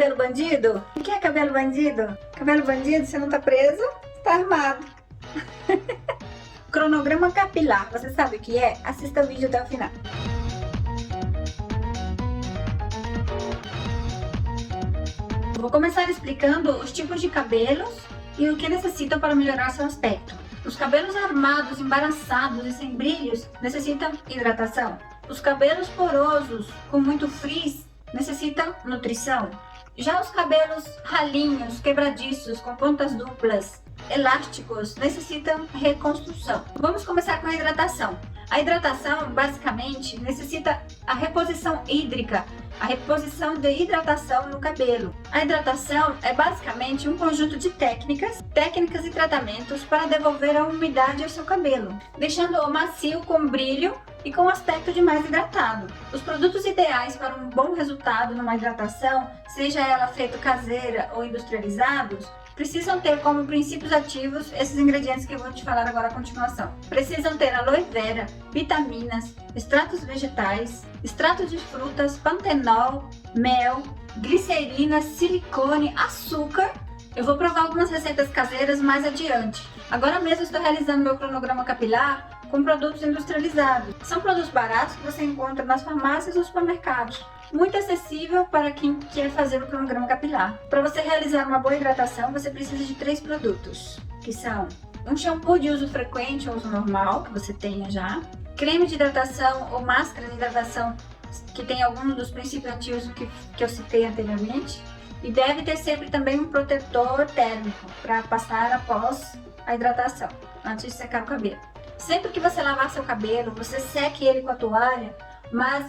cabelo bandido? O que é cabelo bandido? Cabelo bandido, se não tá preso, tá armado. Cronograma capilar, você sabe o que é? Assista o vídeo até o final. Vou começar explicando os tipos de cabelos e o que necessitam para melhorar seu aspecto. Os cabelos armados, embaraçados e sem brilhos necessitam hidratação. Os cabelos porosos, com muito frizz, necessitam nutrição. Já os cabelos ralinhos, quebradiços, com pontas duplas, elásticos, necessitam reconstrução. Vamos começar com a hidratação. A hidratação, basicamente, necessita a reposição hídrica, a reposição de hidratação no cabelo. A hidratação é basicamente um conjunto de técnicas e tratamentos para devolver a umidade ao seu cabelo, deixando-o macio, com brilho e com aspecto de mais hidratado. Os produtos ideais para um bom resultado numa hidratação, seja ela feita caseira ou industrializados, precisam ter como princípios ativos esses ingredientes que eu vou te falar agora à continuação. Precisam ter aloe vera, vitaminas, extratos vegetais, extrato de frutas, pantenol, mel, glicerina, silicone, açúcar. Eu vou provar algumas receitas caseiras mais adiante. Agora mesmo estou realizando meu cronograma capilar com produtos industrializados. São produtos baratos que você encontra nas farmácias ou supermercados. Muito acessível para quem quer fazer o cronograma capilar. Para você realizar uma boa hidratação, você precisa de 3 produtos, que são um shampoo de uso frequente ou uso normal, que você tenha já, creme de hidratação ou máscara de hidratação, que tem alguns dos princípios ativos que eu citei anteriormente, e deve ter sempre também um protetor térmico para passar após a hidratação, antes de secar o cabelo. Sempre que você lavar seu cabelo, você seque ele com a toalha, mas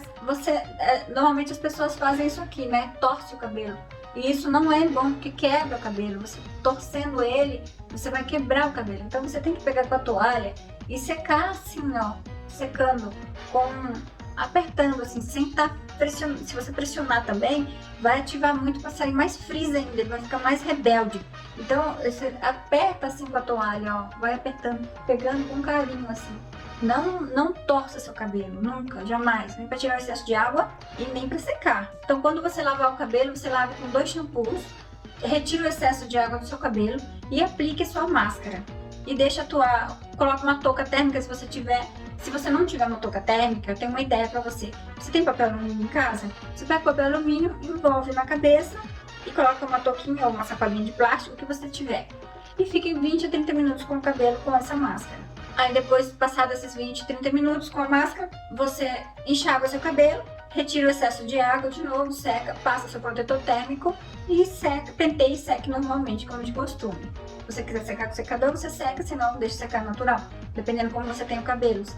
normalmente as pessoas fazem isso aqui, né? Torce o cabelo. E isso não é bom, porque quebra o cabelo. Você torcendo ele, você vai quebrar o cabelo. Então você tem que pegar com a toalha e secar assim, ó, secando, apertando assim, sem estar pressionando. Se você pressionar também, vai ativar muito para sair mais frizz ainda, ele vai ficar mais rebelde. Então você aperta assim com a toalha, ó, vai apertando, pegando com carinho assim. Não torça seu cabelo, nunca, jamais, nem para tirar o excesso de água e nem para secar. Então quando você lavar o cabelo, você lava com 2 shampoos, retira o excesso de água do seu cabelo e aplique a sua máscara. E deixa atuar, coloca uma touca térmica se você tiver. Se você não tiver uma touca térmica, eu tenho uma ideia para você. Você tem papel alumínio em casa? Você pega o papel alumínio, envolve na cabeça e coloca uma touquinha ou uma sacolinha de plástico, o que você tiver. E fique 20 a 30 minutos com o cabelo com essa máscara. Aí depois, passados esses 20, 30 minutos com a máscara, você enxágua seu cabelo, retira o excesso de água de novo, seca, passa seu protetor térmico e seca, penteia e seque normalmente, como de costume. Se você quiser secar com secador, você seca, senão deixa secar natural. Dependendo como você tem o cabelo. Se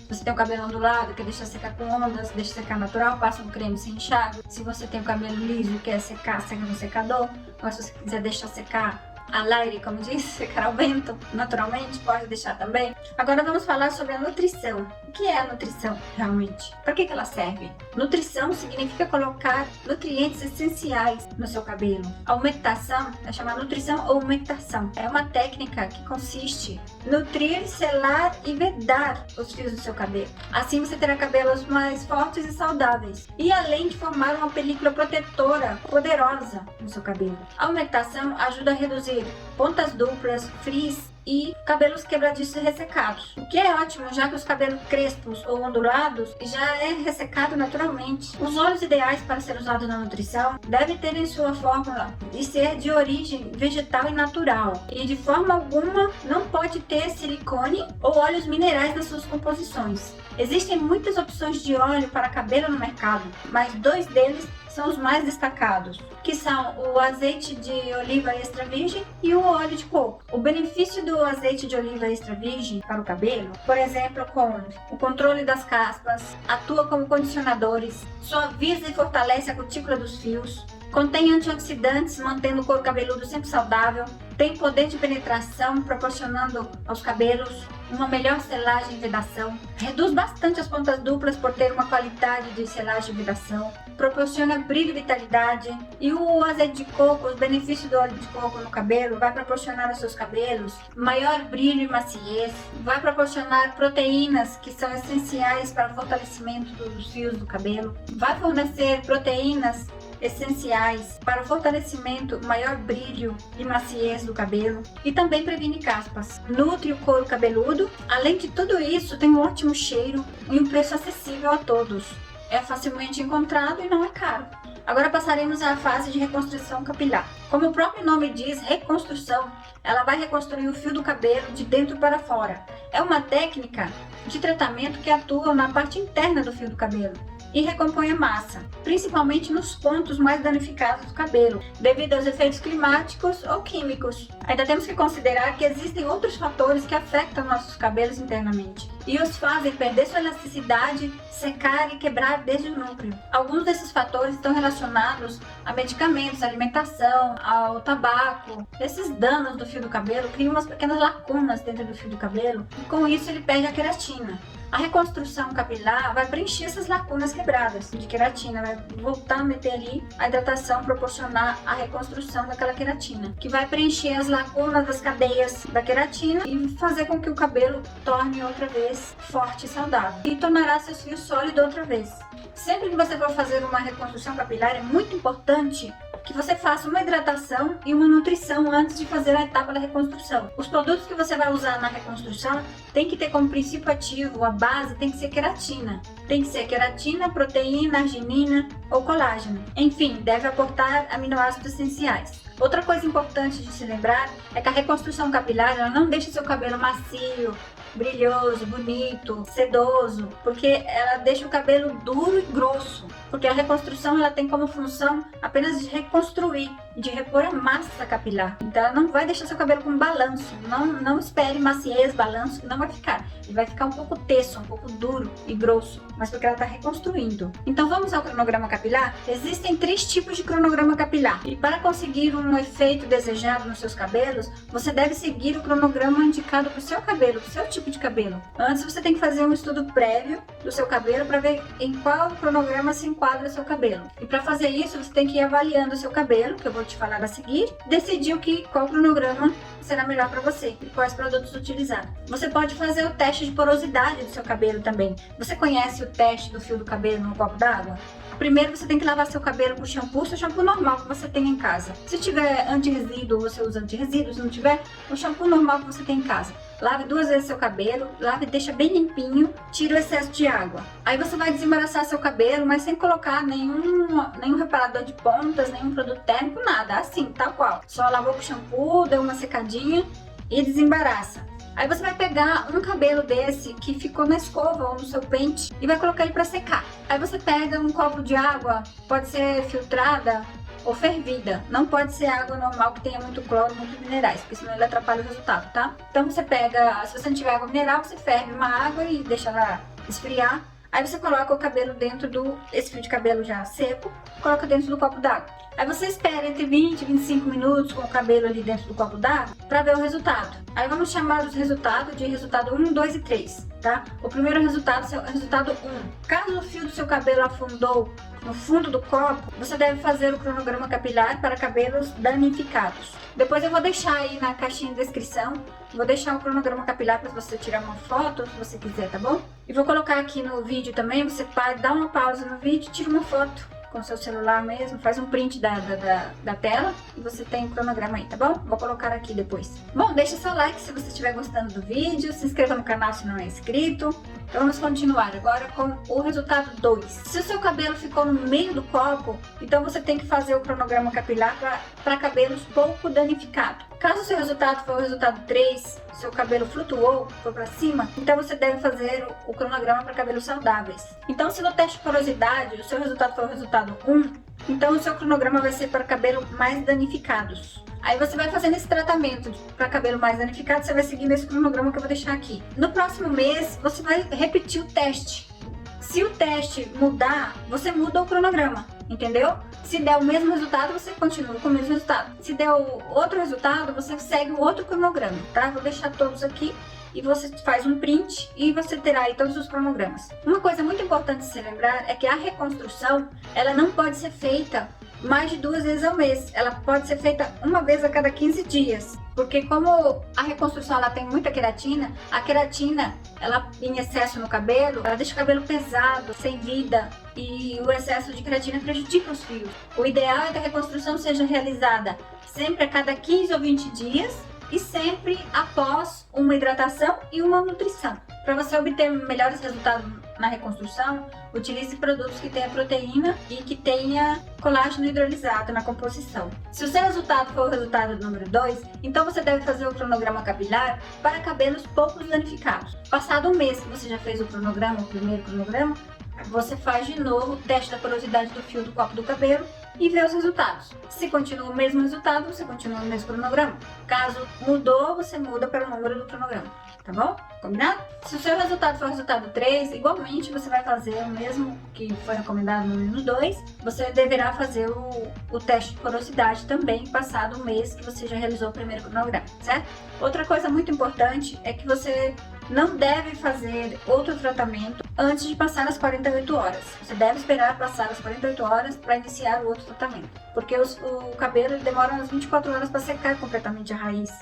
você tem o cabelo ondulado, quer deixar secar com ondas, deixa secar natural, passa um creme sem enxágue. Se você tem o cabelo liso, quer secar, seca no secador. Ou se você quiser deixar secar al aire, como diz, secar ao vento, naturalmente, pode deixar também. Agora vamos falar sobre a nutrição. O que é a nutrição, realmente? Para que ela serve? Nutrição significa colocar nutrientes essenciais no seu cabelo. A umectação é chamada nutrição ou umectação. É uma técnica que consiste em nutrir, selar e vedar os fios do seu cabelo. Assim você terá cabelos mais fortes e saudáveis. E além de formar uma película protetora poderosa no seu cabelo. A umectação ajuda a reduzir pontas duplas, frizz e cabelos quebradiços e ressecados. O que é ótimo, já que os cabelos crespos ou ondulados já é ressecado naturalmente. Os óleos ideais para ser usados na nutrição devem ter em sua fórmula e ser de origem vegetal e natural. E de forma alguma não pode ter silicone ou óleos minerais nas suas composições. Existem muitas opções de óleo para cabelo no mercado, mas 2 deles são os mais destacados, que são o azeite de oliva extra virgem e o óleo de coco. O benefício do azeite de oliva extra virgem para o cabelo, por exemplo, com o controle das caspas, atua como condicionadores, suaviza e fortalece a cutícula dos fios, contém antioxidantes, mantendo o couro cabeludo sempre saudável, tem poder de penetração, proporcionando aos cabelos uma melhor selagem e vedação, reduz bastante as pontas duplas por ter uma qualidade de selagem e vedação, proporciona brilho e vitalidade. E o azeite de coco, os benefícios do óleo de coco no cabelo, vai proporcionar aos seus cabelos maior brilho e maciez, vai proporcionar proteínas que são essenciais para o fortalecimento dos fios do cabelo, vai fornecer proteínas essenciais para o fortalecimento, maior brilho e maciez do cabelo e também previne caspas. Nutre o couro cabeludo. Além de tudo isso, tem um ótimo cheiro e um preço acessível a todos. É facilmente encontrado e não é caro. Agora passaremos à fase de reconstrução capilar. Como o próprio nome diz, reconstrução, ela vai reconstruir o fio do cabelo de dentro para fora. É uma técnica de tratamento que atua na parte interna do fio do cabelo e recompõe a massa, principalmente nos pontos mais danificados do cabelo, devido aos efeitos climáticos ou químicos. Ainda temos que considerar que existem outros fatores que afetam nossos cabelos internamente e os fazem perder sua elasticidade, secar e quebrar desde o núcleo. Alguns desses fatores estão relacionados a medicamentos, à alimentação, ao tabaco. Esses danos do fio do cabelo criam umas pequenas lacunas dentro do fio do cabelo e com isso ele perde a queratina. A reconstrução capilar vai preencher essas lacunas quebradas de queratina, vai voltar a meter ali a hidratação, proporcionar a reconstrução daquela queratina, que vai preencher as lacunas das cadeias da queratina e fazer com que o cabelo torne outra vez forte e saudável e tornará seus fios sólidos outra vez. Sempre que você for fazer uma reconstrução capilar, é muito importante que você faça uma hidratação e uma nutrição antes de fazer a etapa da reconstrução. Os produtos que você vai usar na reconstrução tem que ter como princípio ativo, a base tem que ser queratina. Tem que ser queratina, proteína, arginina ou colágeno. Enfim, deve aportar aminoácidos essenciais. Outra coisa importante de se lembrar é que a reconstrução capilar ela não deixa seu cabelo macio, brilhoso, bonito, sedoso, porque ela deixa o cabelo duro e grosso, porque a reconstrução ela tem como função apenas de reconstruir, de repor a massa capilar. Então ela não vai deixar seu cabelo com balanço, não espere maciez, balanço, que não vai ficar. Ele vai ficar um pouco teso, um pouco duro e grosso, mas porque ela está reconstruindo. Então vamos ao cronograma capilar? Existem 3 tipos de cronograma capilar e para conseguir um efeito desejado nos seus cabelos, você deve seguir o cronograma indicado para o seu cabelo, para o seu tipo de cabelo. Antes você tem que fazer um estudo prévio do seu cabelo para ver em qual cronograma se enquadra o seu cabelo. E para fazer isso, você tem que ir avaliando o seu cabelo, que eu vou te falar a seguir, decidir qual cronograma será melhor para você e quais produtos utilizar. Você pode fazer o teste de porosidade do seu cabelo também. Você conhece o teste do fio do cabelo no copo d'água? Primeiro você tem que lavar seu cabelo com shampoo, seu shampoo normal que você tem em casa. Se tiver anti-resíduo, você usa anti-resíduo. Se não tiver, o shampoo normal que você tem em casa. Lave 2 vezes seu cabelo, lave e deixa bem limpinho, tira o excesso de água. Aí você vai desembaraçar seu cabelo, mas sem colocar nenhum reparador de pontas, nenhum produto térmico, nada. Assim, tal qual. Só lavou com shampoo, deu uma secadinha e desembaraça. Aí você vai pegar um cabelo desse que ficou na escova ou no seu pente e vai colocar ele para secar. Aí você pega um copo de água, pode ser filtrada ou fervida. Não pode ser água normal que tenha muito cloro, muitos minerais, porque senão ele atrapalha o resultado, tá? Então você pega, se você não tiver água mineral, você ferve uma água e deixa ela esfriar. Aí você coloca o cabelo dentro esse fio de cabelo já seco, coloca dentro do copo d'água. Aí você espera entre 20 e 25 minutos com o cabelo ali dentro do copo d'água para ver o resultado. Aí vamos chamar os resultados de resultado 1, 2 e 3, tá? O primeiro resultado é o resultado 1. Caso o fio do seu cabelo afundou no fundo do copo, você deve fazer o cronograma capilar para cabelos danificados. Depois eu vou deixar aí na caixinha de descrição, vou deixar o cronograma capilar para você tirar uma foto, se você quiser, tá bom? E vou colocar aqui no vídeo também, você dá uma pausa no vídeo e tira uma foto com seu celular mesmo, faz um print da tela e você tem o cronograma aí, tá bom? Vou colocar aqui depois. Bom, deixa seu like se você estiver gostando do vídeo, se inscreva no canal se não é inscrito. Então vamos continuar agora com o resultado 2. Se o seu cabelo ficou no meio do copo, então você tem que fazer o cronograma capilar para cabelos pouco danificados. Caso o seu resultado for o resultado 3, seu cabelo flutuou, foi para cima, então você deve fazer o cronograma para cabelos saudáveis. Então se no teste de porosidade o seu resultado for o resultado 1, então o seu cronograma vai ser para cabelo mais danificados. Aí você vai fazendo esse tratamento para cabelo mais danificado, você vai seguindo esse cronograma que eu vou deixar aqui. No próximo mês, você vai repetir o teste. Se o teste mudar, você muda o cronograma, entendeu? Se der o mesmo resultado, você continua com o mesmo resultado. Se der outro resultado, você segue o outro cronograma, tá? Vou deixar todos aqui e você faz um print e você terá aí todos os cronogramas. Uma coisa muito importante de se lembrar é que a reconstrução, ela não pode ser feita mais de 2 vezes ao mês. Ela pode ser feita uma vez a cada 15 dias. Porque como a reconstrução ela tem muita queratina, a queratina ela em excesso no cabelo, ela deixa o cabelo pesado, sem vida, e o excesso de queratina prejudica os fios. O ideal é que a reconstrução seja realizada sempre a cada 15 ou 20 dias e sempre após uma hidratação e uma nutrição. Para você obter melhores resultados na reconstrução, utilize produtos que tenham proteína e que tenha colágeno hidrolisado na composição. Se o seu resultado for o resultado do número 2, então você deve fazer o cronograma capilar para cabelos pouco danificados. Passado um mês que você já fez o cronograma, o primeiro cronograma, você faz de novo o teste da porosidade do fio do copo do cabelo e vê os resultados. Se continua o mesmo resultado, você continua no mesmo cronograma. Caso mudou, você muda para o número do cronograma. Tá bom? Combinado? Se o seu resultado for o resultado 3, igualmente você vai fazer o mesmo que foi recomendado no número 2. Você deverá fazer o teste de porosidade também, passado o mês que você já realizou o primeiro cronograma, certo? Outra coisa muito importante é que você não deve fazer outro tratamento antes de passar as 48 horas. Você deve esperar passar as 48 horas para iniciar o outro tratamento. Porque o cabelo demora umas 24 horas para secar completamente a raiz.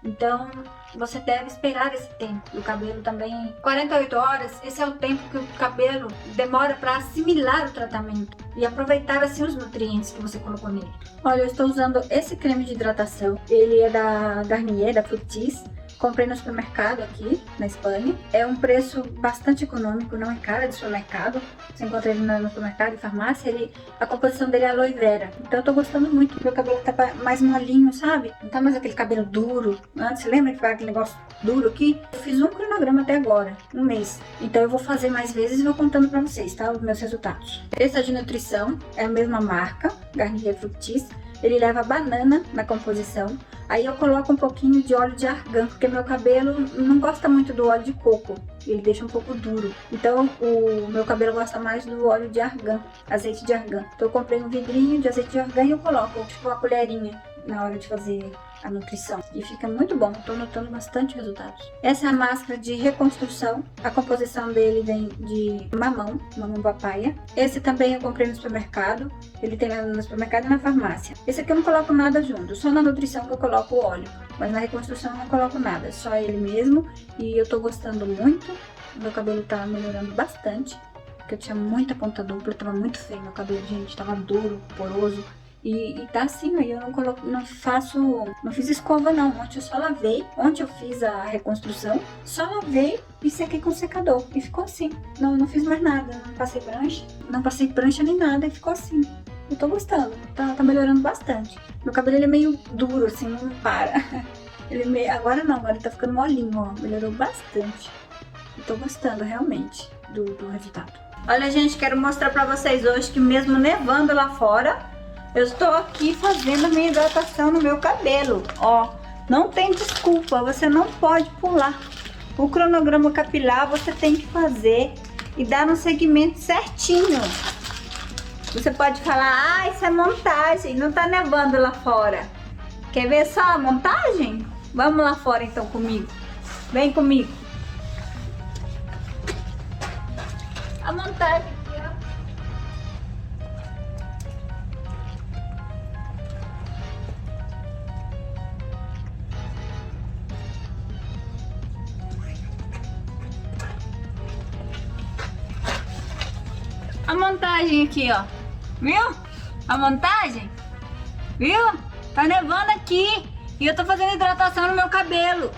Então, você deve esperar esse tempo. E o cabelo também, 48 horas, esse é o tempo que o cabelo demora para assimilar o tratamento e aproveitar assim os nutrientes que você colocou nele. Olha, eu estou usando esse creme de hidratação. Ele é da Garnier, da Fructis. Comprei no supermercado aqui, na Espanha. É um preço bastante econômico, não é caro, é de supermercado. Você encontra ele no supermercado e farmácia. A composição dele é aloe vera. Então eu tô gostando muito. Meu cabelo tá mais molinho, sabe? Não tá mais aquele cabelo duro. Antes, você lembra que ficava aquele negócio duro aqui? Eu fiz um cronograma até agora, um mês. Então eu vou fazer mais vezes e vou contando pra vocês, tá? Os meus resultados. Esse é de nutrição, é a mesma marca, Garnier Fructis. Ele leva banana na composição. Aí eu coloco um pouquinho de óleo de argan, porque meu cabelo não gosta muito do óleo de coco. Ele deixa um pouco duro. Então o meu cabelo gosta mais do óleo de argan, azeite de argan. Então eu comprei um vidrinho de azeite de argan e eu coloco tipo uma colherinha na hora de fazer a nutrição. E fica muito bom, tô notando bastante resultados. Essa é a máscara de reconstrução. A composição dele vem de mamão papaya. Esse também eu comprei no supermercado. Ele tem no supermercado e na farmácia. Esse aqui eu não coloco nada junto, só na nutrição que eu coloco o óleo. Mas na reconstrução eu não coloco nada, só ele mesmo. E eu tô gostando muito. Meu cabelo tá melhorando bastante. Porque eu tinha muita ponta dupla, tava muito feio meu cabelo, gente. Tava duro, poroso. E tá assim, aí eu não fiz escova não, ontem eu só lavei, ontem eu fiz a reconstrução, só lavei e sequei com secador, e ficou assim, não fiz mais nada, não passei prancha nem nada, e ficou assim. Eu tô gostando, tá melhorando bastante. Meu cabelo ele é meio duro assim, não para, agora ele tá ficando molinho, ó, melhorou bastante. Eu tô gostando realmente do resultado. Olha gente, quero mostrar pra vocês hoje que mesmo nevando lá fora, eu estou aqui fazendo a minha hidratação no meu cabelo, ó, não tem desculpa, você não pode pular. O cronograma capilar você tem que fazer e dar no segmento certinho. Você pode falar, isso é montagem, não tá nevando lá fora. Quer ver só a montagem? Vamos lá fora então comigo, vem comigo. A montagem aqui, ó. A montagem aqui, ó. Viu? A montagem? Viu? Tá nevando aqui. E eu tô fazendo hidratação no meu cabelo.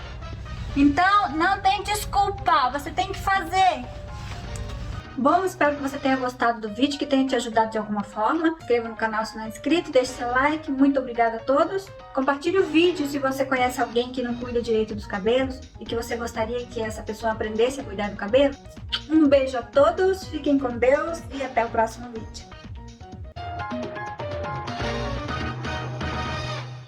Então, não tem desculpa. Você tem que fazer. Bom, espero que você tenha gostado do vídeo, que tenha te ajudado de alguma forma. Se inscreva no canal se não é inscrito, deixe seu like. Muito obrigada a todos. Compartilhe o vídeo se você conhece alguém que não cuida direito dos cabelos e que você gostaria que essa pessoa aprendesse a cuidar do cabelo. Um beijo a todos, fiquem com Deus e até o próximo vídeo.